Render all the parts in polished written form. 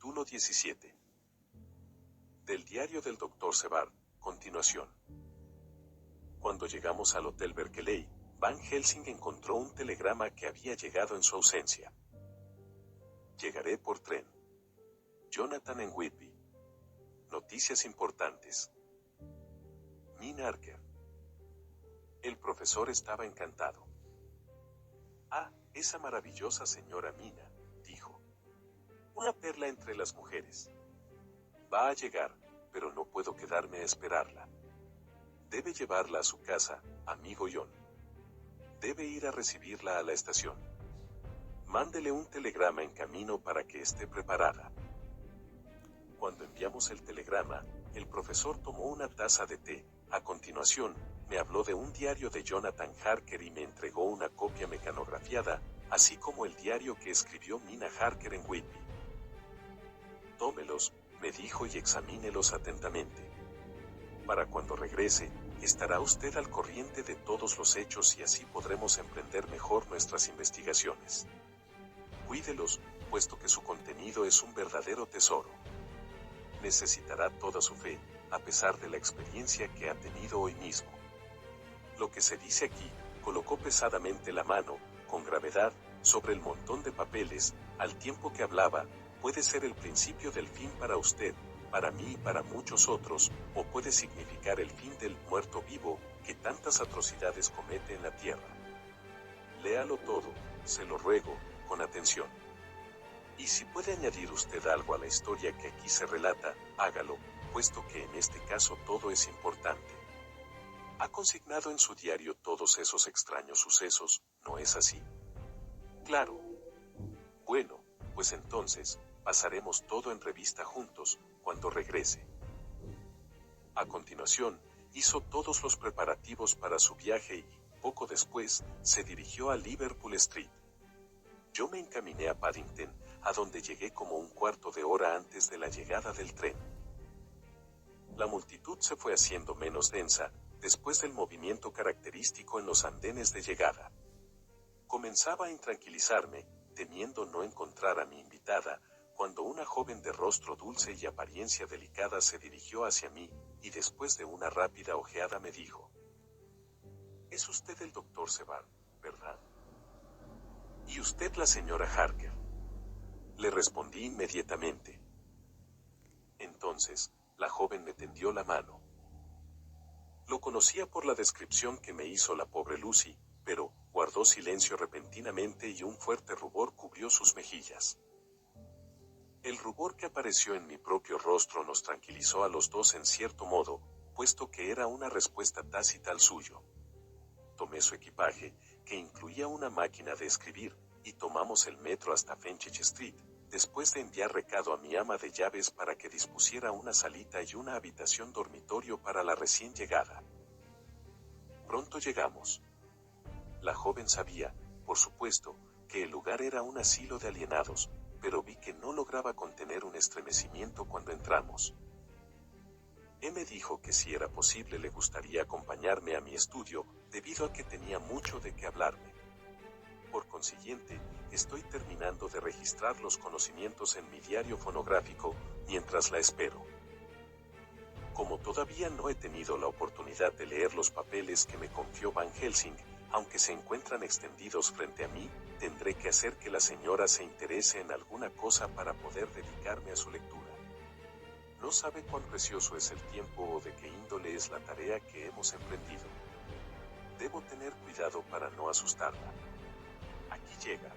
Capítulo 17. Del diario del Dr. Sevar, continuación. Cuando llegamos al Hotel Berkeley, Van Helsing encontró un telegrama que había llegado en su ausencia. Llegaré por tren. Jonathan en Whitby. Noticias importantes. Mina Harker. El profesor estaba encantado. Ah, esa maravillosa señora Mina, dijo. Una perla entre las mujeres. Va a llegar, pero no puedo quedarme a esperarla. Debe llevarla a su casa, amigo John. Debe ir a recibirla a la estación. Mándele un telegrama en camino para que esté preparada. Cuando enviamos el telegrama, el profesor tomó una taza de té. A continuación, me habló de un diario de Jonathan Harker y me entregó una copia mecanografiada, así como el diario que escribió Mina Harker en Whitby. Tómelos, me dijo, y examínelos atentamente. Para cuando regrese, estará usted al corriente de todos los hechos y así podremos emprender mejor nuestras investigaciones. Cuídelos, puesto que su contenido es un verdadero tesoro. Necesitará toda su fe, a pesar de la experiencia que ha tenido hoy mismo. Lo que se dice aquí, colocó pesadamente la mano, con gravedad, sobre el montón de papeles, al tiempo que hablaba, puede ser el principio del fin para usted, para mí y para muchos otros, o puede significar el fin del muerto vivo, que tantas atrocidades comete en la tierra. Léalo todo, se lo ruego, con atención. Y si puede añadir usted algo a la historia que aquí se relata, hágalo, puesto que en este caso todo es importante. Ha consignado en su diario todos esos extraños sucesos, ¿no es así? Claro. Bueno, pues entonces, pasaremos todo en revista juntos, cuando regrese. A continuación, hizo todos los preparativos para su viaje y, poco después, se dirigió a Liverpool Street. Yo me encaminé a Paddington, a donde llegué como un cuarto de hora antes de la llegada del tren. La multitud se fue haciendo menos densa, después del movimiento característico en los andenes de llegada. Comenzaba a intranquilizarme, temiendo no encontrar a mi invitada, cuando una joven de rostro dulce y apariencia delicada se dirigió hacia mí, y después de una rápida ojeada me dijo: «Es usted el Dr. Sevar, ¿verdad? ¿Y usted la señora Harker?». Le respondí inmediatamente. Entonces, la joven me tendió la mano. Lo conocía por la descripción que me hizo la pobre Lucy, pero guardó silencio repentinamente y un fuerte rubor cubrió sus mejillas. El rubor que apareció en mi propio rostro nos tranquilizó a los dos en cierto modo, puesto que era una respuesta tácita al suyo. Tomé su equipaje, que incluía una máquina de escribir, y tomamos el metro hasta Fenchurch Street, después de enviar recado a mi ama de llaves para que dispusiera una salita y una habitación dormitorio para la recién llegada. Pronto llegamos. La joven sabía, por supuesto, que el lugar era un asilo de alienados, pero vi que no lograba contener un estremecimiento cuando entramos. Me dijo que si era posible le gustaría acompañarme a mi estudio, debido a que tenía mucho de qué hablarme. Por consiguiente, estoy terminando de registrar los conocimientos en mi diario fonográfico, mientras la espero. Como todavía no he tenido la oportunidad de leer los papeles que me confió Van Helsing, aunque se encuentran extendidos frente a mí, tendré que hacer que la señora se interese en alguna cosa para poder dedicarme a su lectura. No sabe cuán precioso es el tiempo o de qué índole es la tarea que hemos emprendido. Debo tener cuidado para no asustarla. Aquí llega.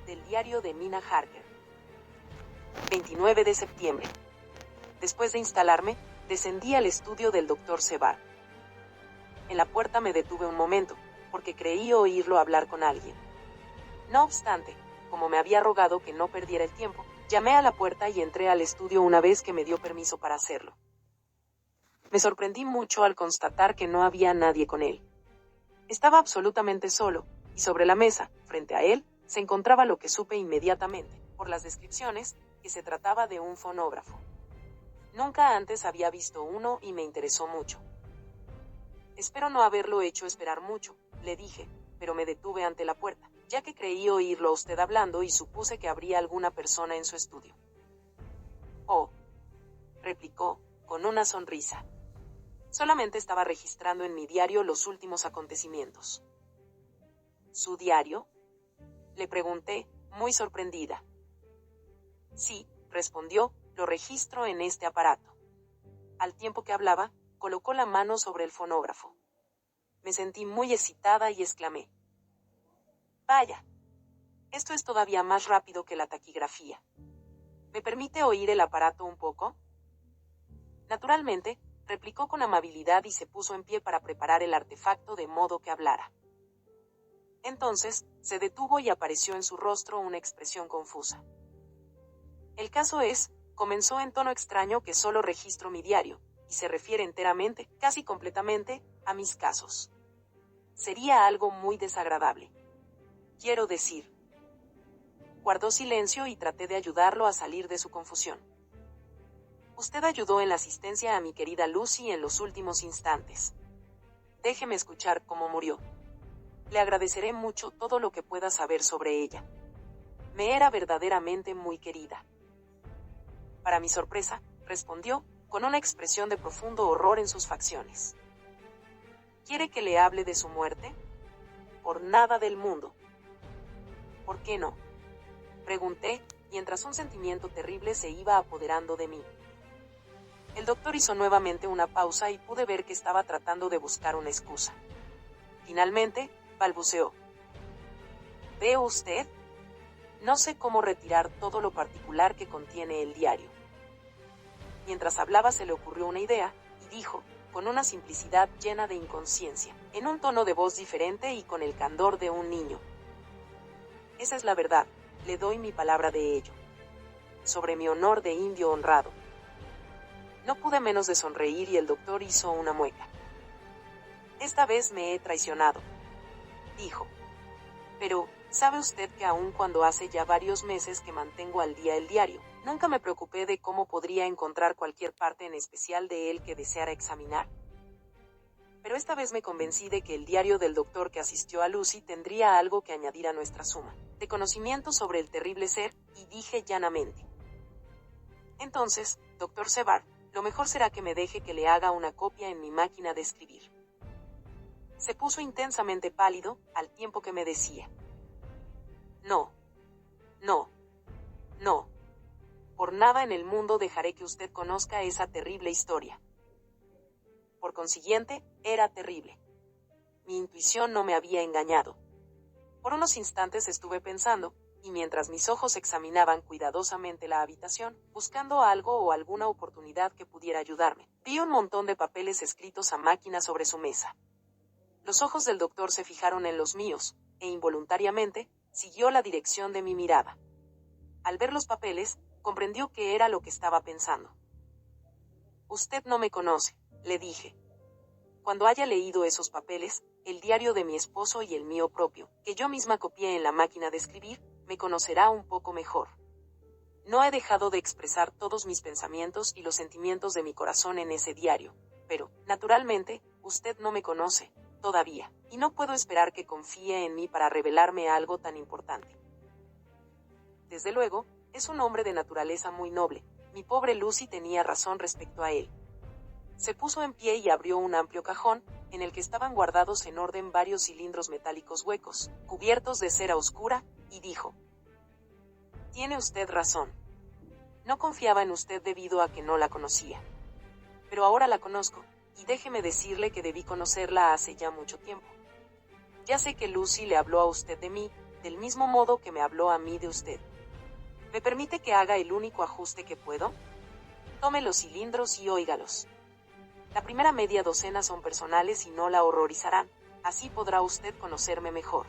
Del diario de Mina Harker. 29 de septiembre. Después de instalarme, descendí al estudio del Dr. Sevar. En la puerta me detuve un momento, porque creí oírlo hablar con alguien. No obstante, como me había rogado que no perdiera el tiempo, llamé a la puerta y entré al estudio una vez que me dio permiso para hacerlo. Me sorprendí mucho al constatar que no había nadie con él. Estaba absolutamente solo, y sobre la mesa, frente a él, se encontraba lo que supe inmediatamente, por las descripciones, que se trataba de un fonógrafo. Nunca antes había visto uno y me interesó mucho. «Espero no haberlo hecho esperar mucho», le dije, pero me detuve ante la puerta. ya que creí oírlo a usted hablando y supuse que habría alguna persona en su estudio. Oh, replicó, con una sonrisa. Solamente estaba registrando en mi diario los últimos acontecimientos. ¿Su diario?, le pregunté, muy sorprendida. Sí, respondió, lo registro en este aparato. Al tiempo que hablaba, colocó la mano sobre el fonógrafo. Me sentí muy excitada y exclamé: «Vaya, esto es todavía más rápido que la taquigrafía. ¿Me permite oír el aparato un poco?». Naturalmente, replicó con amabilidad y se puso en pie para preparar el artefacto de modo que hablara. Entonces, se detuvo y apareció en su rostro una expresión confusa. El caso es, comenzó en tono extraño, que solo registro mi diario, y se refiere enteramente, casi completamente, a mis casos. Sería algo muy desagradable. Quiero decir. Guardó silencio y traté de ayudarlo a salir de su confusión. Usted ayudó en la asistencia a mi querida Lucy en los últimos instantes. Déjeme escuchar cómo murió. Le agradeceré mucho todo lo que pueda saber sobre ella. Me era verdaderamente muy querida. Para mi sorpresa, respondió, con una expresión de profundo horror en sus facciones. ¿Quiere que le hable de su muerte? Por nada del mundo. ¿Por qué no?, pregunté, mientras un sentimiento terrible se iba apoderando de mí. El doctor hizo nuevamente una pausa y pude ver que estaba tratando de buscar una excusa. Finalmente, balbuceó. ¿Ve usted? No sé cómo retirar todo lo particular que contiene el diario. Mientras hablaba se le ocurrió una idea, y dijo, con una simplicidad llena de inconsciencia, en un tono de voz diferente y con el candor de un niño. Esa es la verdad, le doy mi palabra de ello. Sobre mi honor de indio honrado. No pude menos de sonreír y el doctor hizo una mueca. Esta vez me he traicionado, dijo. Pero, ¿sabe usted que aun cuando hace ya varios meses que mantengo al día el diario, nunca me preocupé de cómo podría encontrar cualquier parte en especial de él que deseara examinar? Pero esta vez me convencí de que el diario del doctor que asistió a Lucy tendría algo que añadir a nuestra suma de conocimiento sobre el terrible ser, y dije llanamente. Entonces, doctor Sevard, lo mejor será que me deje que le haga una copia en mi máquina de escribir. Se puso intensamente pálido, al tiempo que me decía. No. No. No. Por nada en el mundo dejaré que usted conozca esa terrible historia. Por consiguiente, era terrible. Mi intuición no me había engañado. Por unos instantes estuve pensando, y mientras mis ojos examinaban cuidadosamente la habitación, buscando algo o alguna oportunidad que pudiera ayudarme, vi un montón de papeles escritos a máquina sobre su mesa. Los ojos del doctor se fijaron en los míos, e involuntariamente, siguió la dirección de mi mirada. Al ver los papeles, comprendió qué era lo que estaba pensando. Usted no me conoce, le dije. Cuando haya leído esos papeles, el diario de mi esposo y el mío propio, que yo misma copié en la máquina de escribir, me conocerá un poco mejor. No he dejado de expresar todos mis pensamientos y los sentimientos de mi corazón en ese diario, pero, naturalmente, usted no me conoce, todavía, y no puedo esperar que confíe en mí para revelarme algo tan importante. Desde luego, es un hombre de naturaleza muy noble, mi pobre Lucy tenía razón respecto a él. Se puso en pie y abrió un amplio cajón, en el que estaban guardados en orden varios cilindros metálicos huecos, cubiertos de cera oscura, y dijo: «Tiene usted razón. No confiaba en usted debido a que no la conocía. Pero ahora la conozco, y déjeme decirle que debí conocerla hace ya mucho tiempo. Ya sé que Lucy le habló a usted de mí, del mismo modo que me habló a mí de usted. ¿Me permite que haga el único ajuste que puedo? Tome los cilindros y óigalos. La primera media docena son personales y no la horrorizarán, así podrá usted conocerme mejor.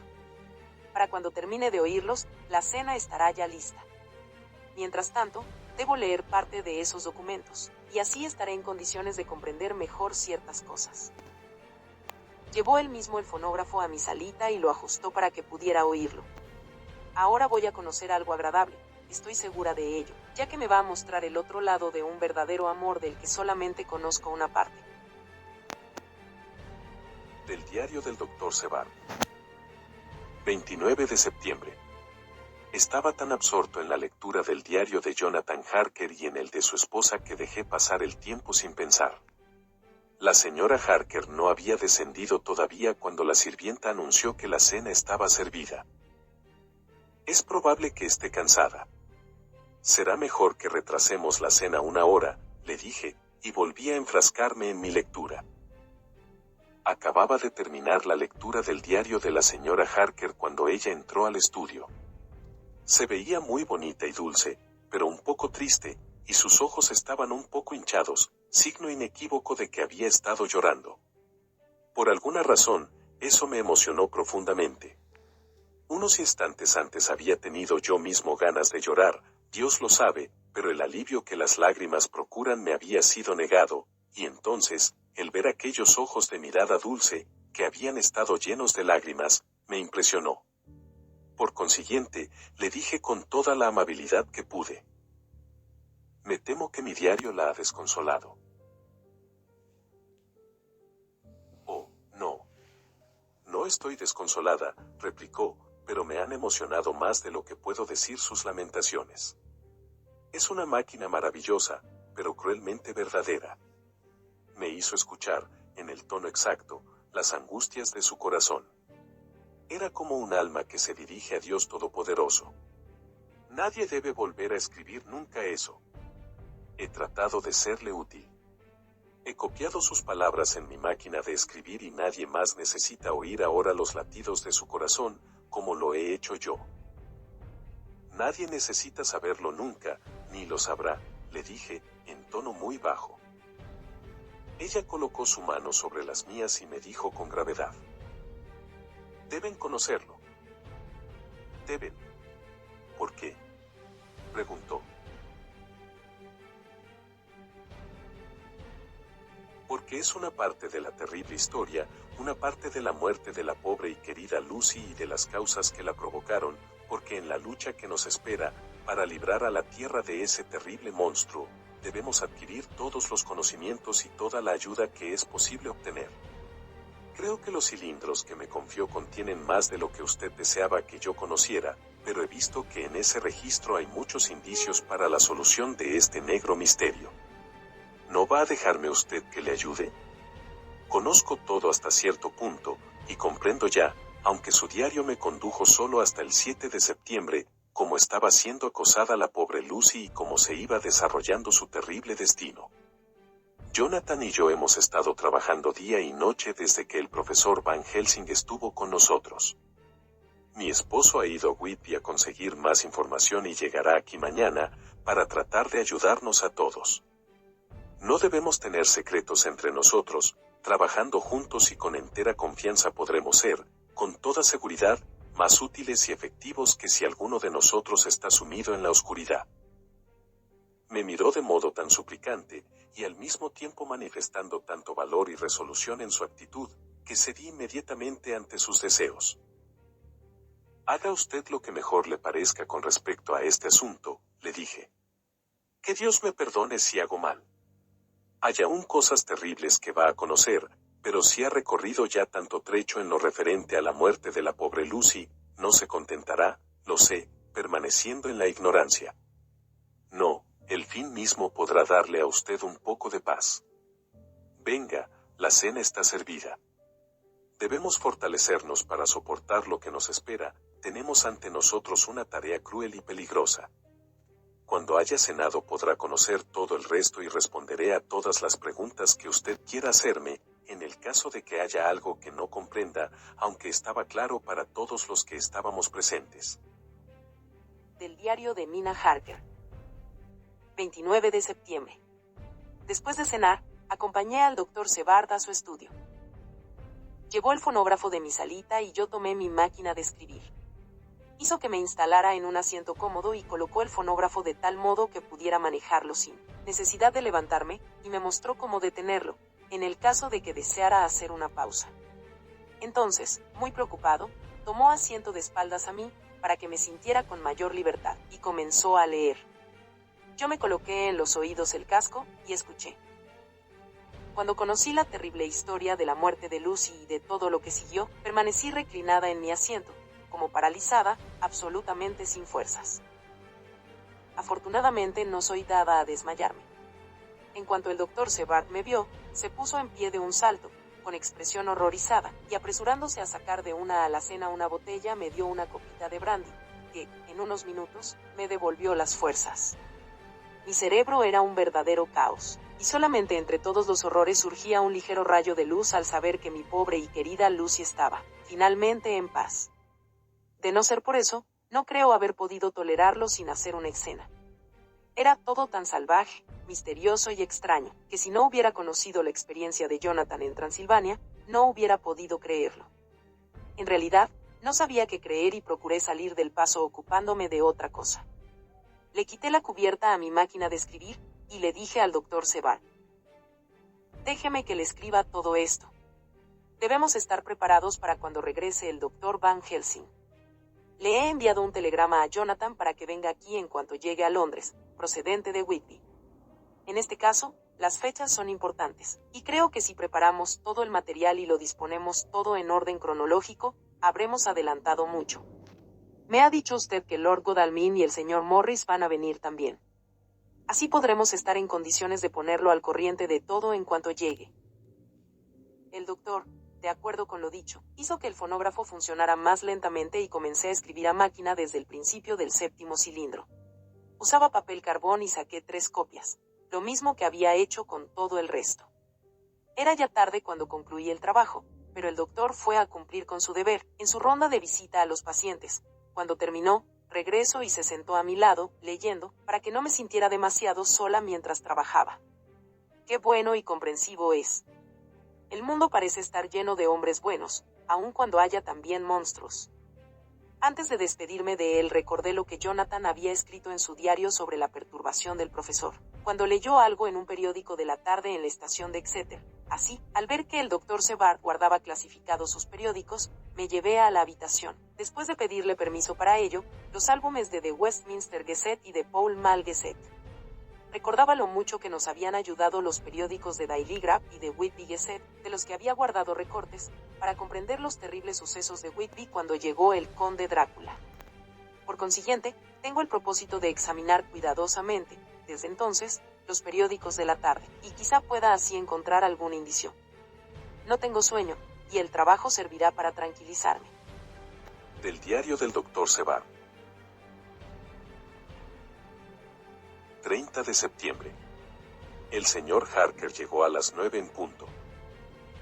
Para cuando termine de oírlos, la cena estará ya lista. Mientras tanto, debo leer parte de esos documentos, y así estaré en condiciones de comprender mejor ciertas cosas». Llevó él mismo el fonógrafo a mi salita y lo ajustó para que pudiera oírlo. Ahora voy a conocer algo agradable, estoy segura de ello, ya que me va a mostrar el otro lado de un verdadero amor del que solamente conozco una parte. Del diario del Dr. Sevard. 29 de septiembre. Estaba tan absorto en la lectura del diario de Jonathan Harker y en el de su esposa que dejé pasar el tiempo sin pensar. La señora Harker no había descendido todavía cuando la sirvienta anunció que la cena estaba servida. Es probable que esté cansada. Será mejor que retrasemos la cena una hora, le dije, y volví a enfrascarme en mi lectura. Acababa de terminar la lectura del diario de la señora Harker cuando ella entró al estudio. Se veía muy bonita y dulce, pero un poco triste, y sus ojos estaban un poco hinchados, signo inequívoco de que había estado llorando. Por alguna razón, eso me emocionó profundamente. Unos instantes antes había tenido yo mismo ganas de llorar, Dios lo sabe, pero el alivio que las lágrimas procuran me había sido negado, y entonces, el ver aquellos ojos de mirada dulce, que habían estado llenos de lágrimas, me impresionó. Por consiguiente, le dije con toda la amabilidad que pude: me temo que mi diario la ha desconsolado. Oh, no. No estoy desconsolada, replicó, pero me han emocionado más de lo que puedo decir sus lamentaciones. Es una máquina maravillosa, pero cruelmente verdadera. Me hizo escuchar, en el tono exacto, las angustias de su corazón. Era como un alma que se dirige a Dios Todopoderoso. Nadie debe volver a escribir nunca eso. He tratado de serle útil. He copiado sus palabras en mi máquina de escribir y nadie más necesita oír ahora los latidos de su corazón, como lo he hecho yo. Nadie necesita saberlo nunca, ni lo sabrá, le dije, en tono muy bajo. Ella colocó su mano sobre las mías y me dijo con gravedad: deben conocerlo. Deben. ¿Por qué?, preguntó. Porque es una parte de la terrible historia, una parte de la muerte de la pobre y querida Lucy y de las causas que la provocaron, porque en la lucha que nos espera, para librar a la tierra de ese terrible monstruo, debemos adquirir todos los conocimientos y toda la ayuda que es posible obtener. Creo que los cilindros que me confió contienen más de lo que usted deseaba que yo conociera, pero he visto que en ese registro hay muchos indicios para la solución de este negro misterio. ¿No va a dejarme usted que le ayude? Conozco todo hasta cierto punto, y comprendo ya, aunque su diario me condujo solo hasta el 7 de septiembre, cómo estaba siendo acosada la pobre Lucy y cómo se iba desarrollando su terrible destino. Jonathan y yo hemos estado trabajando día y noche desde que el profesor Van Helsing estuvo con nosotros. Mi esposo ha ido a Whitby a conseguir más información y llegará aquí mañana, para tratar de ayudarnos a todos. No debemos tener secretos entre nosotros, trabajando juntos y con entera confianza podremos ser, con toda seguridad, más útiles y efectivos que si alguno de nosotros está sumido en la oscuridad. Me miró de modo tan suplicante, y al mismo tiempo manifestando tanto valor y resolución en su actitud, que cedí inmediatamente ante sus deseos. Haga usted lo que mejor le parezca con respecto a este asunto, le dije. Que Dios me perdone si hago mal. Hay aún cosas terribles que va a conocer, pero si ha recorrido ya tanto trecho en lo referente a la muerte de la pobre Lucy, no se contentará, lo sé, permaneciendo en la ignorancia. No, el fin mismo podrá darle a usted un poco de paz. Venga, la cena está servida. Debemos fortalecernos para soportar lo que nos espera, tenemos ante nosotros una tarea cruel y peligrosa. Cuando haya cenado podrá conocer todo el resto y responderé a todas las preguntas que usted quiera hacerme, en el caso de que haya algo que no comprenda, aunque estaba claro para todos los que estábamos presentes. Del diario de Mina Harker. 29 de septiembre. Después de cenar, acompañé al Dr. Sebard a su estudio. Llevó el fonógrafo de mi salita y yo tomé mi máquina de escribir. Hizo que me instalara en un asiento cómodo y colocó el fonógrafo de tal modo que pudiera manejarlo sin necesidad de levantarme, y me mostró cómo detenerlo, en el caso de que deseara hacer una pausa. Entonces, muy preocupado, tomó asiento de espaldas a mí, para que me sintiera con mayor libertad, y comenzó a leer. Yo me coloqué en los oídos el casco, y escuché. Cuando conocí la terrible historia de la muerte de Lucy y de todo lo que siguió, permanecí reclinada en mi asiento, como paralizada, absolutamente sin fuerzas. Afortunadamente no soy dada a desmayarme. En cuanto el doctor Sebart me vio, se puso en pie de un salto, con expresión horrorizada, y apresurándose a sacar de una alacena una botella me dio una copita de brandy, que, en unos minutos, me devolvió las fuerzas. Mi cerebro era un verdadero caos, y solamente entre todos los horrores surgía un ligero rayo de luz al saber que mi pobre y querida Lucy estaba, finalmente en paz. De no ser por eso, no creo haber podido tolerarlo sin hacer una escena. Era todo tan salvaje, misterioso y extraño, que si no hubiera conocido la experiencia de Jonathan en Transilvania, no hubiera podido creerlo. En realidad, no sabía qué creer y procuré salir del paso ocupándome de otra cosa. Le quité la cubierta a mi máquina de escribir, y le dije al doctor Sebart: déjeme que le escriba todo esto. Debemos estar preparados para cuando regrese el doctor Van Helsing. Le he enviado un telegrama a Jonathan para que venga aquí en cuanto llegue a Londres, procedente de Whitby. En este caso, las fechas son importantes, y creo que si preparamos todo el material y lo disponemos todo en orden cronológico, habremos adelantado mucho. Me ha dicho usted que Lord Godalming y el señor Morris van a venir también. Así podremos estar en condiciones de ponerlo al corriente de todo en cuanto llegue. El doctor, de acuerdo con lo dicho, hizo que el fonógrafo funcionara más lentamente y comencé a escribir a máquina desde el principio del 7º cilindro. Usaba papel carbón y saqué 3 copias, lo mismo que había hecho con todo el resto. Era ya tarde cuando concluí el trabajo, pero el doctor fue a cumplir con su deber, en su ronda de visita a los pacientes. Cuando terminó, regresó y se sentó a mi lado, leyendo, para que no me sintiera demasiado sola mientras trabajaba. Qué bueno y comprensivo es. El mundo parece estar lleno de hombres buenos, aun cuando haya también monstruos. Antes de despedirme de él recordé lo que Jonathan había escrito en su diario sobre la perturbación del profesor, cuando leyó algo en un periódico de la tarde en la estación de Exeter. Así, al ver que el doctor Sebart guardaba clasificados sus periódicos, me llevé a la habitación, después de pedirle permiso para ello, los álbumes de The Westminster Gazette y de Pall Mall Gazette. Recordaba lo mucho que nos habían ayudado los periódicos de Daily Graph y de Whitby Gazette, de los que había guardado recortes, para comprender los terribles sucesos de Whitby cuando llegó el conde Drácula. Por consiguiente, tengo el propósito de examinar cuidadosamente, desde entonces, los periódicos de la tarde, y quizá pueda así encontrar algún indicio. No tengo sueño, y el trabajo servirá para tranquilizarme. Del diario del Dr. Sebart. 30 de septiembre. El señor Harker llegó a las 9 en punto.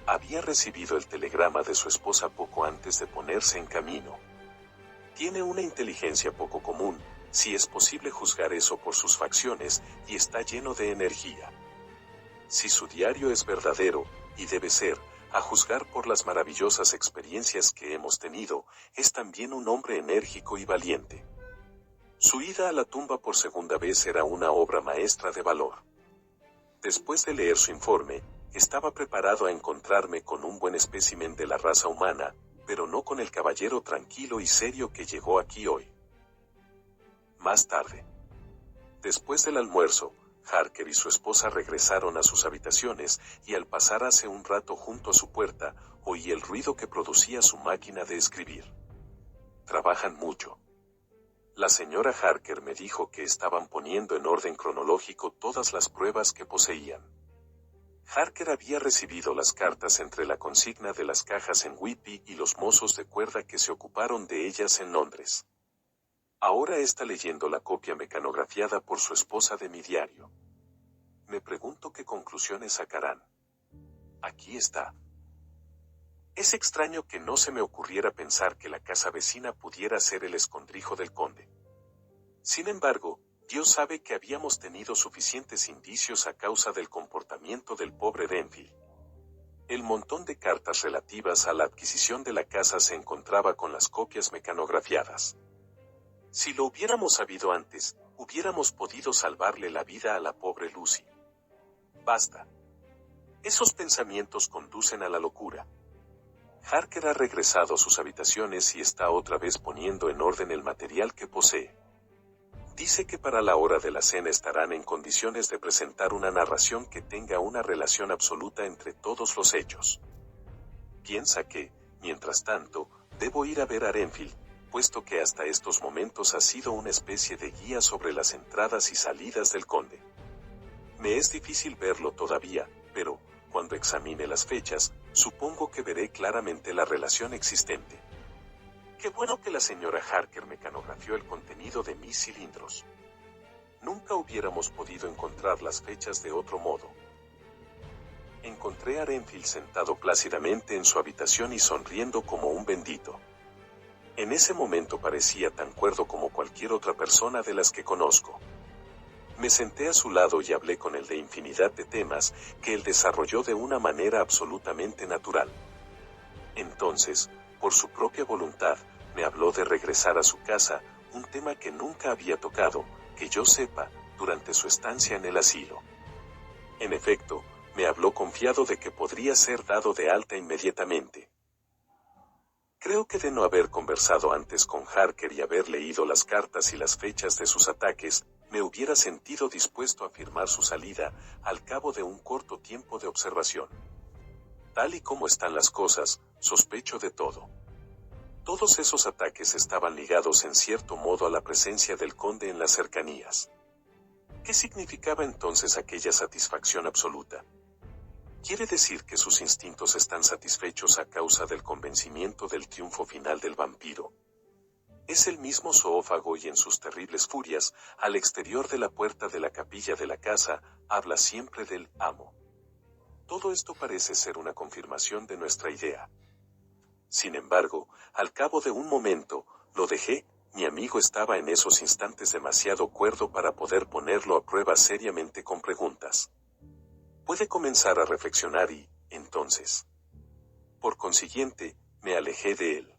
Había recibido el telegrama de su esposa poco antes de ponerse en camino. Tiene una inteligencia poco común, si es posible juzgar eso por sus facciones, y está lleno de energía. Si su diario es verdadero, y debe ser, a juzgar por las maravillosas experiencias que hemos tenido, es también un hombre enérgico y valiente. Su ida a la tumba por segunda vez era una obra maestra de valor. Después de leer su informe, estaba preparado a encontrarme con un buen espécimen de la raza humana, pero no con el caballero tranquilo y serio que llegó aquí hoy. Más tarde. Después del almuerzo, Harker y su esposa regresaron a sus habitaciones, y al pasar hace un rato junto a su puerta, oí el ruido que producía su máquina de escribir. Trabajan mucho. La señora Harker me dijo que estaban poniendo en orden cronológico todas las pruebas que poseían. Harker había recibido las cartas entre la consigna de las cajas en Whitby y los mozos de cuerda que se ocuparon de ellas en Londres. Ahora está leyendo la copia mecanografiada por su esposa de mi diario. Me pregunto qué conclusiones sacarán. Aquí está. Es extraño que no se me ocurriera pensar que la casa vecina pudiera ser el escondrijo del conde. Sin embargo, Dios sabe que habíamos tenido suficientes indicios a causa del comportamiento del pobre Renfield. El montón de cartas relativas a la adquisición de la casa se encontraba con las copias mecanografiadas. Si lo hubiéramos sabido antes, hubiéramos podido salvarle la vida a la pobre Lucy. Basta. Esos pensamientos conducen a la locura. Harker ha regresado a sus habitaciones y está otra vez poniendo en orden el material que posee. Dice que para la hora de la cena estarán en condiciones de presentar una narración que tenga una relación absoluta entre todos los hechos. Piensa que, mientras tanto, debo ir a ver a Renfield, puesto que hasta estos momentos ha sido una especie de guía sobre las entradas y salidas del conde. Me es difícil verlo todavía, pero, cuando examine las fechas, supongo que veré claramente la relación existente. Qué bueno que la señora Harker mecanografió el contenido de mis cilindros. Nunca hubiéramos podido encontrar las fechas de otro modo. Encontré a Renfield sentado plácidamente en su habitación y sonriendo como un bendito. En ese momento parecía tan cuerdo como cualquier otra persona de las que conozco. Me senté a su lado y hablé con él de infinidad de temas que él desarrolló de una manera absolutamente natural. Entonces, por su propia voluntad, me habló de regresar a su casa, un tema que nunca había tocado, que yo sepa, durante su estancia en el asilo. En efecto, me habló confiado de que podría ser dado de alta inmediatamente. Creo que de no haber conversado antes con Harker y haber leído las cartas y las fechas de sus ataques, me hubiera sentido dispuesto a firmar su salida, al cabo de un corto tiempo de observación. Tal y como están las cosas, sospecho de todo. Todos esos ataques estaban ligados en cierto modo a la presencia del conde en las cercanías. ¿Qué significaba entonces aquella satisfacción absoluta? ¿Quiere decir que sus instintos están satisfechos a causa del convencimiento del triunfo final del vampiro? Es el mismo zoófago y en sus terribles furias, al exterior de la puerta de la capilla de la casa, habla siempre del amo. Todo esto parece ser una confirmación de nuestra idea. Sin embargo, al cabo de un momento, lo dejé. Mi amigo estaba en esos instantes demasiado cuerdo para poder ponerlo a prueba seriamente con preguntas. Puede comenzar a reflexionar y, entonces. Por consiguiente, me alejé de él.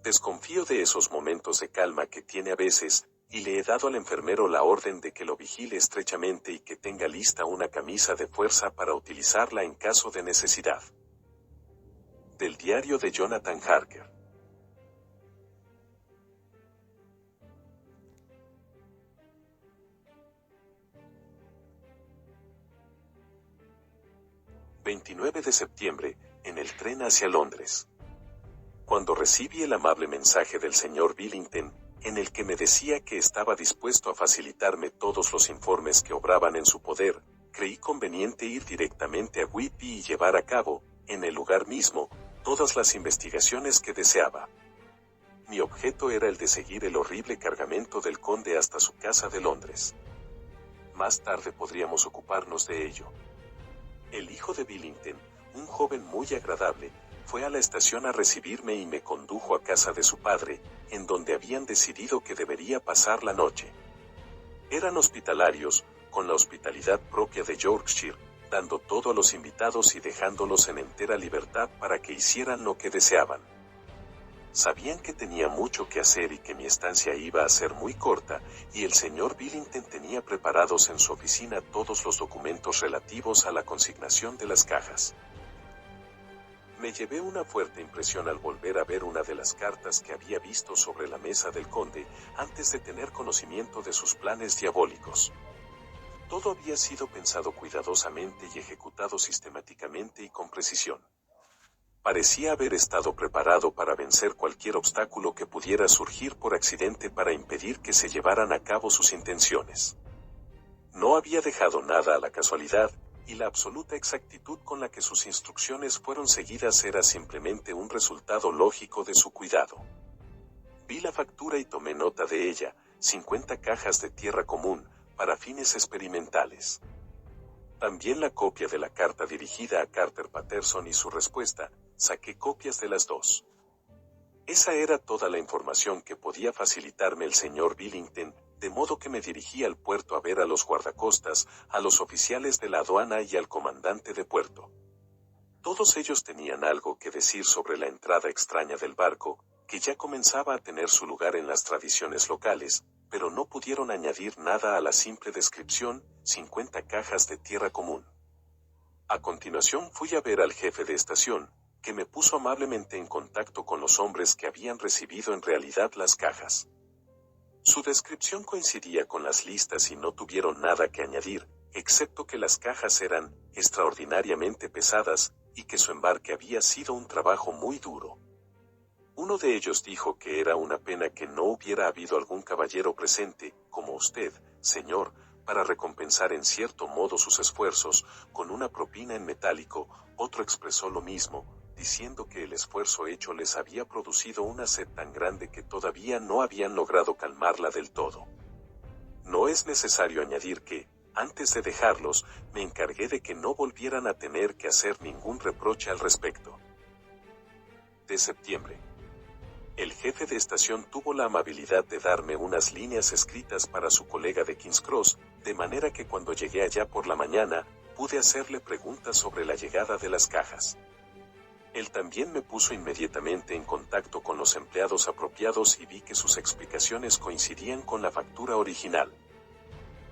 Desconfío de esos momentos de calma que tiene a veces, y le he dado al enfermero la orden de que lo vigile estrechamente y que tenga lista una camisa de fuerza para utilizarla en caso de necesidad. Del diario de Jonathan Harker. ...29 de septiembre, en el tren hacia Londres. Cuando recibí el amable mensaje del señor Billington, en el que me decía que estaba dispuesto a facilitarme todos los informes que obraban en su poder, creí conveniente ir directamente a Whitby y llevar a cabo, en el lugar mismo, todas las investigaciones que deseaba. Mi objeto era el de seguir el horrible cargamento del conde hasta su casa de Londres. Más tarde podríamos ocuparnos de ello. El hijo de Billington, un joven muy agradable, fue a la estación a recibirme y me condujo a casa de su padre, en donde habían decidido que debería pasar la noche. Eran hospitalarios, con la hospitalidad propia de Yorkshire, dando todo a los invitados y dejándolos en entera libertad para que hicieran lo que deseaban. Sabían que tenía mucho que hacer y que mi estancia iba a ser muy corta, y el señor Billington tenía preparados en su oficina todos los documentos relativos a la consignación de las cajas. Me llevé una fuerte impresión al volver a ver una de las cartas que había visto sobre la mesa del conde, antes de tener conocimiento de sus planes diabólicos. Todo había sido pensado cuidadosamente y ejecutado sistemáticamente y con precisión. Parecía haber estado preparado para vencer cualquier obstáculo que pudiera surgir por accidente para impedir que se llevaran a cabo sus intenciones. No había dejado nada a la casualidad, y la absoluta exactitud con la que sus instrucciones fueron seguidas era simplemente un resultado lógico de su cuidado. Vi la factura y tomé nota de ella, 50 cajas de tierra común, para fines experimentales. También la copia de la carta dirigida a Carter Patterson y su respuesta, saqué copias de las dos. Esa era toda la información que podía facilitarme el señor Billington, de modo que me dirigí al puerto a ver a los guardacostas, a los oficiales de la aduana y al comandante de puerto. Todos ellos tenían algo que decir sobre la entrada extraña del barco, que ya comenzaba a tener su lugar en las tradiciones locales, pero no pudieron añadir nada a la simple descripción, 50 cajas de tierra común. A continuación fui a ver al jefe de estación, que me puso amablemente en contacto con los hombres que habían recibido en realidad las cajas. Su descripción coincidía con las listas y no tuvieron nada que añadir, excepto que las cajas eran extraordinariamente pesadas, y que su embarque había sido un trabajo muy duro. Uno de ellos dijo que era una pena que no hubiera habido algún caballero presente, como usted, señor, para recompensar en cierto modo sus esfuerzos, con una propina en metálico. Otro expresó lo mismo, diciendo que el esfuerzo hecho les había producido una sed tan grande que todavía no habían logrado calmarla del todo. No es necesario añadir que, antes de dejarlos, me encargué de que no volvieran a tener que hacer ningún reproche al respecto. De septiembre. El jefe de estación tuvo la amabilidad de darme unas líneas escritas para su colega de King's Cross, de manera que cuando llegué allá por la mañana, pude hacerle preguntas sobre la llegada de las cajas. Él también me puso inmediatamente en contacto con los empleados apropiados y vi que sus explicaciones coincidían con la factura original.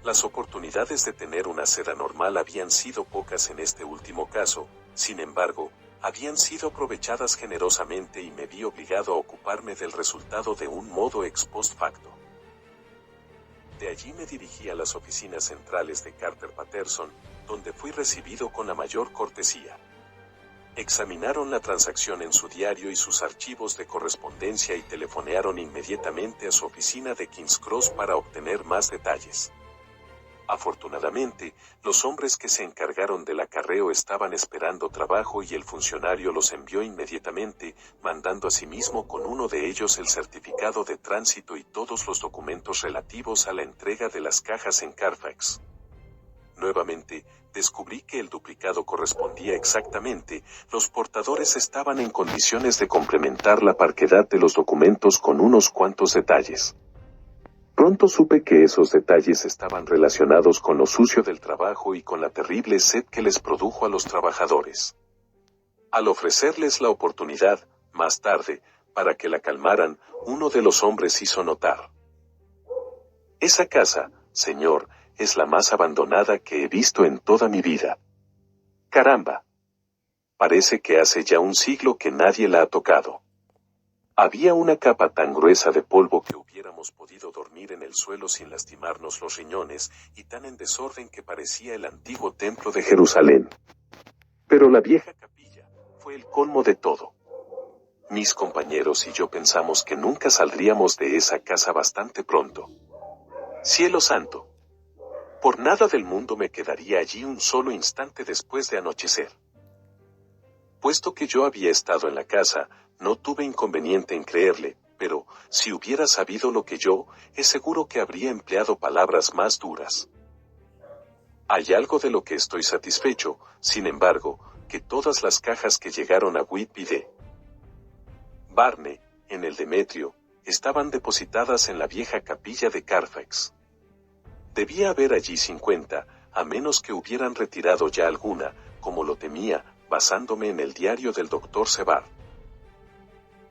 Las oportunidades de tener una seda normal habían sido pocas en este último caso, sin embargo, habían sido aprovechadas generosamente y me vi obligado a ocuparme del resultado de un modo ex post facto. De allí me dirigí a las oficinas centrales de Carter Patterson, donde fui recibido con la mayor cortesía. Examinaron la transacción en su diario y sus archivos de correspondencia y telefonearon inmediatamente a su oficina de King's Cross para obtener más detalles. Afortunadamente, los hombres que se encargaron del acarreo estaban esperando trabajo y el funcionario los envió inmediatamente, mandando asimismo con uno de ellos el certificado de tránsito y todos los documentos relativos a la entrega de las cajas en Carfax. Nuevamente, descubrí que el duplicado correspondía exactamente, los portadores estaban en condiciones de complementar la parquedad de los documentos con unos cuantos detalles. Pronto supe que esos detalles estaban relacionados con lo sucio del trabajo y con la terrible sed que les produjo a los trabajadores. Al ofrecerles la oportunidad, más tarde, para que la calmaran, uno de los hombres hizo notar: «Esa casa, señor, es la más abandonada que he visto en toda mi vida. Caramba. Parece que hace ya un siglo que nadie la ha tocado. Había una capa tan gruesa de polvo que hubiéramos podido dormir en el suelo sin lastimarnos los riñones, y tan en desorden que parecía el antiguo templo de Jerusalén. Pero la vieja capilla fue el colmo de todo. Mis compañeros y yo pensamos que nunca saldríamos de esa casa bastante pronto. Cielo santo. Por nada del mundo me quedaría allí un solo instante después de anochecer». Puesto que yo había estado en la casa, no tuve inconveniente en creerle, pero, si hubiera sabido lo que yo, es seguro que habría empleado palabras más duras. Hay algo de lo que estoy satisfecho, sin embargo, que todas las cajas que llegaron a Whitby de Barne, en el Demetrio, estaban depositadas en la vieja capilla de Carfax. Debía haber allí 50, a menos que hubieran retirado ya alguna, como lo temía, basándome en el diario del Dr. Sebard.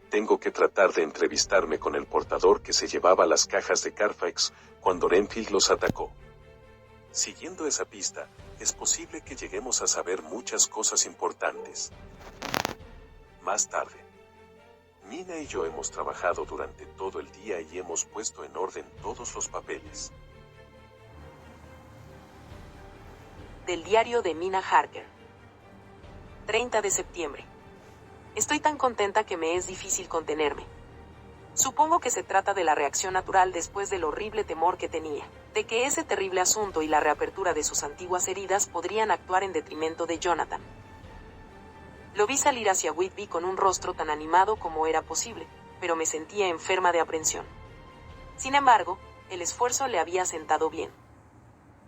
Tengo que tratar de entrevistarme con el portador que se llevaba las cajas de Carfax cuando Renfield los atacó. Siguiendo esa pista, es posible que lleguemos a saber muchas cosas importantes. Más tarde. Nina y yo hemos trabajado durante todo el día y hemos puesto en orden todos los papeles. Del diario de Mina Harker. 30 de septiembre. Estoy tan contenta que me es difícil contenerme. Supongo que se trata de la reacción natural después del horrible temor que tenía, de que ese terrible asunto y la reapertura de sus antiguas heridas podrían actuar en detrimento de Jonathan. Lo vi salir hacia Whitby con un rostro tan animado como era posible, pero me sentía enferma de aprensión. Sin embargo, el esfuerzo le había sentado bien.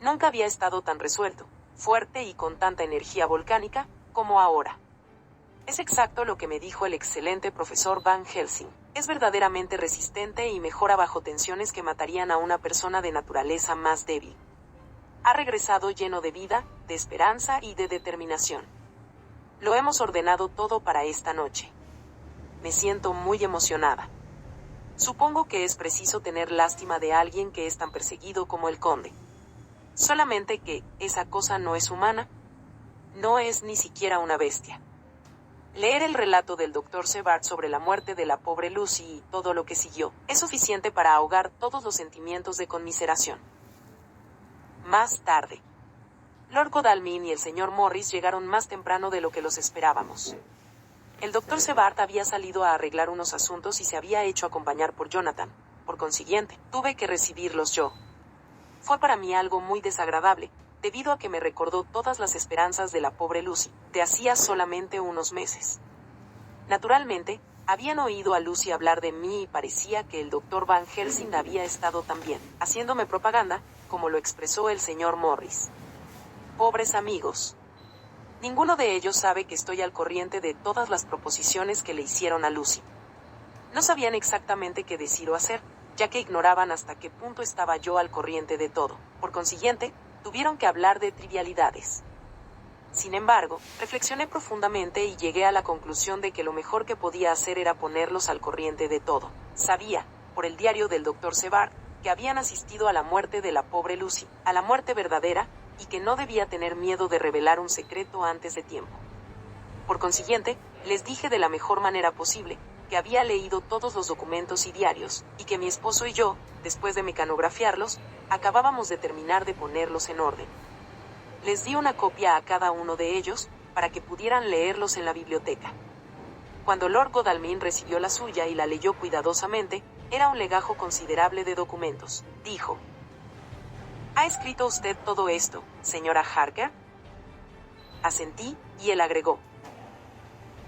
Nunca había estado tan resuelto, fuerte y con tanta energía volcánica como ahora. Es exacto lo que me dijo el excelente profesor Van Helsing. Es verdaderamente resistente y mejora bajo tensiones que matarían a una persona de naturaleza más débil. Ha regresado lleno de vida, de esperanza y de determinación. Lo hemos ordenado todo para esta noche. Me siento muy emocionada. Supongo que es preciso tener lástima de alguien que es tan perseguido como el conde. Solamente que, esa cosa no es humana. No es ni siquiera una bestia. Leer el relato del Dr. Sebard sobre la muerte de la pobre Lucy y todo lo que siguió, es suficiente para ahogar todos los sentimientos de conmiseración. Más tarde. Lord Godalming y el señor Morris llegaron más temprano de lo que los esperábamos. El doctor Sebart había salido a arreglar unos asuntos y se había hecho acompañar por Jonathan. Por consiguiente, tuve que recibirlos yo. Fue para mí algo muy desagradable, debido a que me recordó todas las esperanzas de la pobre Lucy, de hacía solamente unos meses. Naturalmente, habían oído a Lucy hablar de mí y parecía que el doctor Van Helsing había estado también, haciéndome propaganda, como lo expresó el señor Morris. Pobres amigos. Ninguno de ellos sabe que estoy al corriente de todas las proposiciones que le hicieron a Lucy. No sabían exactamente qué decir o hacer, ya que ignoraban hasta qué punto estaba yo al corriente de todo. Por consiguiente, tuvieron que hablar de trivialidades. Sin embargo, reflexioné profundamente y llegué a la conclusión de que lo mejor que podía hacer era ponerlos al corriente de todo. Sabía, por el diario del doctor Sebart, que habían asistido a la muerte de la pobre Lucy, a la muerte verdadera, y que no debía tener miedo de revelar un secreto antes de tiempo. Por consiguiente, les dije de la mejor manera posible, que había leído todos los documentos y diarios, y que mi esposo y yo, después de mecanografiarlos, acabábamos de terminar de ponerlos en orden. Les di una copia a cada uno de ellos, para que pudieran leerlos en la biblioteca. Cuando Lord Godalming recibió la suya y la leyó cuidadosamente, era un legajo considerable de documentos. Dijo: ¿Ha escrito usted todo esto, señora Harker? Asentí, y él agregó: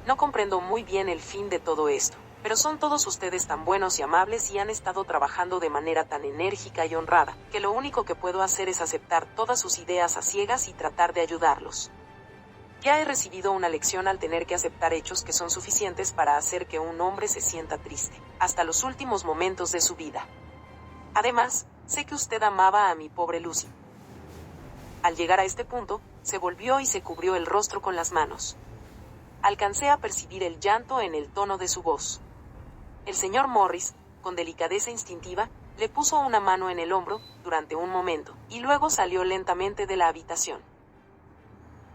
No comprendo muy bien el fin de todo esto, pero son todos ustedes tan buenos y amables y han estado trabajando de manera tan enérgica y honrada, que lo único que puedo hacer es aceptar todas sus ideas a ciegas y tratar de ayudarlos. Ya he recibido una lección al tener que aceptar hechos que son suficientes para hacer que un hombre se sienta triste, hasta los últimos momentos de su vida. Además, sé que usted amaba a mi pobre Lucy. Al llegar a este punto, se volvió y se cubrió el rostro con las manos. Alcancé a percibir el llanto en el tono de su voz. El señor Morris, con delicadeza instintiva, le puso una mano en el hombro, durante un momento, y luego salió lentamente de la habitación.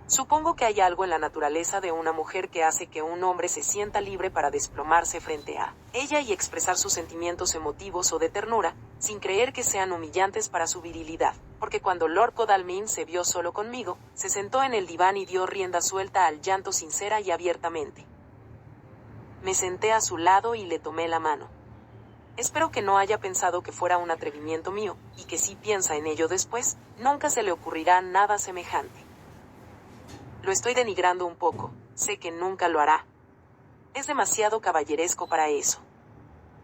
Supongo que hay algo en la naturaleza de una mujer que hace que un hombre se sienta libre para desplomarse frente a ella y expresar sus sentimientos emotivos o de ternura, sin creer que sean humillantes para su virilidad, porque cuando Lord Godalming se vio solo conmigo, se sentó en el diván y dio rienda suelta al llanto sincera y abiertamente. Me senté a su lado y le tomé la mano. Espero que no haya pensado que fuera un atrevimiento mío, y que si piensa en ello después, nunca se le ocurrirá nada semejante. Lo estoy denigrando un poco, sé que nunca lo hará. Es demasiado caballeresco para eso.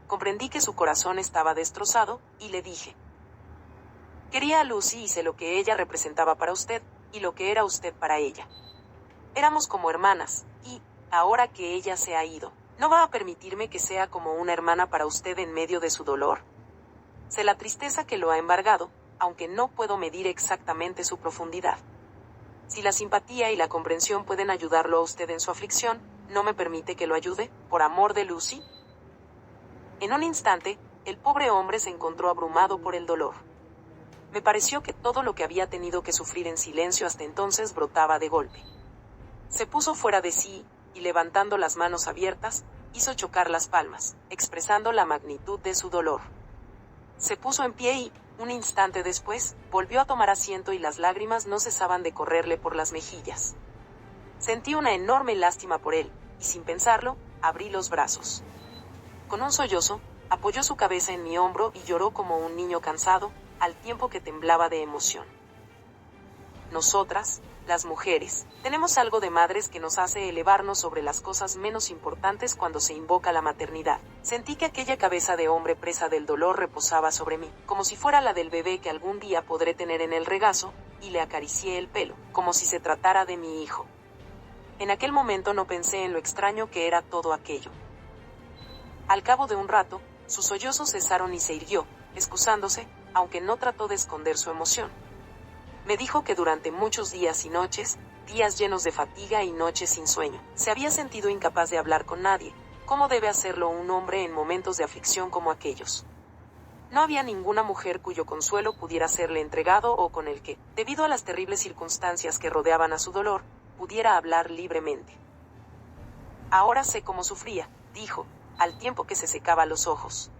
Comprendí que su corazón estaba destrozado, y le dije: Quería a Lucy y sé lo que ella representaba para usted, y lo que era usted para ella. Éramos como hermanas, y, ahora que ella se ha ido, ¿no va a permitirme que sea como una hermana para usted en medio de su dolor? Sé la tristeza que lo ha embargado, aunque no puedo medir exactamente su profundidad. Si la simpatía y la comprensión pueden ayudarlo a usted en su aflicción, ¿no me permite que lo ayude, por amor de Lucy? En un instante, el pobre hombre se encontró abrumado por el dolor. Me pareció que todo lo que había tenido que sufrir en silencio hasta entonces brotaba de golpe. Se puso fuera de sí, y levantando las manos abiertas, hizo chocar las palmas, expresando la magnitud de su dolor. Se puso en pie y, un instante después, volvió a tomar asiento y las lágrimas no cesaban de correrle por las mejillas. Sentí una enorme lástima por él, y sin pensarlo, abrí los brazos. Con un sollozo, apoyó su cabeza en mi hombro y lloró como un niño cansado, al tiempo que temblaba de emoción. Nosotras, las mujeres, tenemos algo de madres que nos hace elevarnos sobre las cosas menos importantes cuando se invoca la maternidad. Sentí que aquella cabeza de hombre presa del dolor reposaba sobre mí, como si fuera la del bebé que algún día podré tener en el regazo, y le acaricié el pelo, como si se tratara de mi hijo. En aquel momento no pensé en lo extraño que era todo aquello. Al cabo de un rato, sus sollozos cesaron y se irguió, excusándose, aunque no trató de esconder su emoción. Me dijo que durante muchos días y noches, días llenos de fatiga y noches sin sueño, se había sentido incapaz de hablar con nadie. ¿Cómo debe hacerlo un hombre en momentos de aflicción como aquellos? No había ninguna mujer cuyo consuelo pudiera serle entregado o con el que, debido a las terribles circunstancias que rodeaban a su dolor, pudiera hablar libremente. Ahora sé cómo sufría, dijo, al tiempo que se secaba los ojos.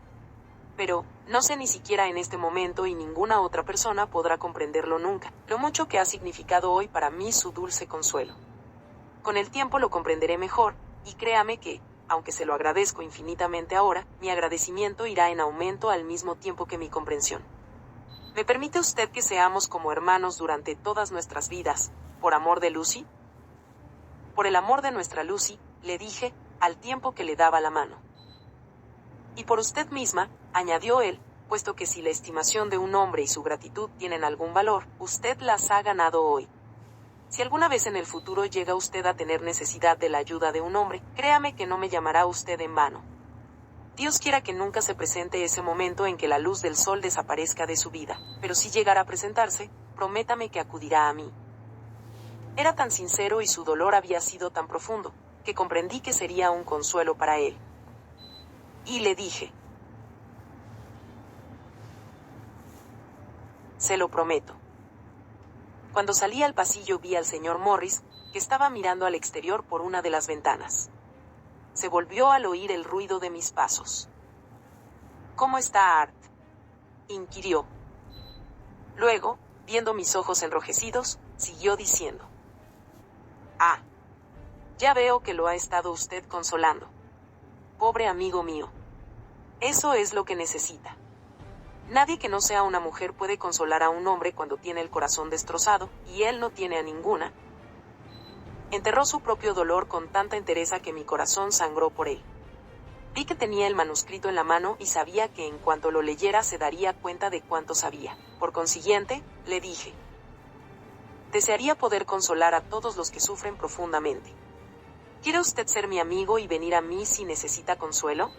Pero, no sé ni siquiera en este momento y ninguna otra persona podrá comprenderlo nunca, lo mucho que ha significado hoy para mí su dulce consuelo. Con el tiempo lo comprenderé mejor, y créame que, aunque se lo agradezco infinitamente ahora, mi agradecimiento irá en aumento al mismo tiempo que mi comprensión. ¿Me permite usted que seamos como hermanos durante todas nuestras vidas, por amor de Lucy? Por el amor de nuestra Lucy, le dije, al tiempo que le daba la mano. Y por usted misma, añadió él, puesto que si la estimación de un hombre y su gratitud tienen algún valor, usted las ha ganado hoy. Si alguna vez en el futuro llega usted a tener necesidad de la ayuda de un hombre, créame que no me llamará usted en vano. Dios quiera que nunca se presente ese momento en que la luz del sol desaparezca de su vida, pero si llegara a presentarse, prométame que acudirá a mí. Era tan sincero y su dolor había sido tan profundo, que comprendí que sería un consuelo para él. Y le dije: se lo prometo. Cuando salí al pasillo vi al señor Morris, que estaba mirando al exterior por una de las ventanas. Se volvió al oír el ruido de mis pasos. ¿Cómo está Art?, inquirió. Luego, viendo mis ojos enrojecidos, siguió diciendo: ah, ya veo que lo ha estado usted consolando. Pobre amigo mío. Eso es lo que necesita. Nadie que no sea una mujer puede consolar a un hombre cuando tiene el corazón destrozado, y él no tiene a ninguna. Enterró su propio dolor con tanta entereza que mi corazón sangró por él. Vi que tenía el manuscrito en la mano y sabía que en cuanto lo leyera se daría cuenta de cuánto sabía. Por consiguiente, le dije: desearía poder consolar a todos los que sufren profundamente. ¿Quiere usted ser mi amigo y venir a mí si necesita consuelo?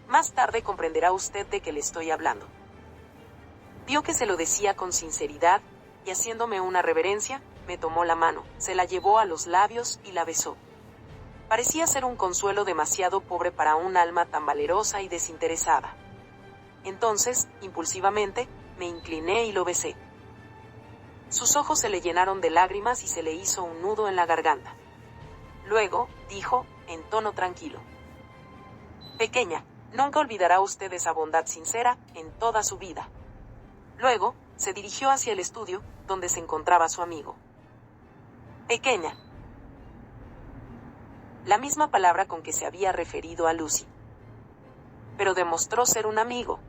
Más tarde comprenderá usted de qué le estoy hablando. Vio que se lo decía con sinceridad, y haciéndome una reverencia, me tomó la mano, se la llevó a los labios y la besó. Parecía ser un consuelo demasiado pobre para un alma tan valerosa y desinteresada. Entonces, impulsivamente, me incliné y lo besé. Sus ojos se le llenaron de lágrimas y se le hizo un nudo en la garganta. Luego, dijo, en tono tranquilo: pequeña, nunca olvidará usted esa bondad sincera en toda su vida. Luego, se dirigió hacia el estudio, donde se encontraba su amigo. Pequeña. La misma palabra con que se había referido a Lucy. Pero demostró ser un amigo.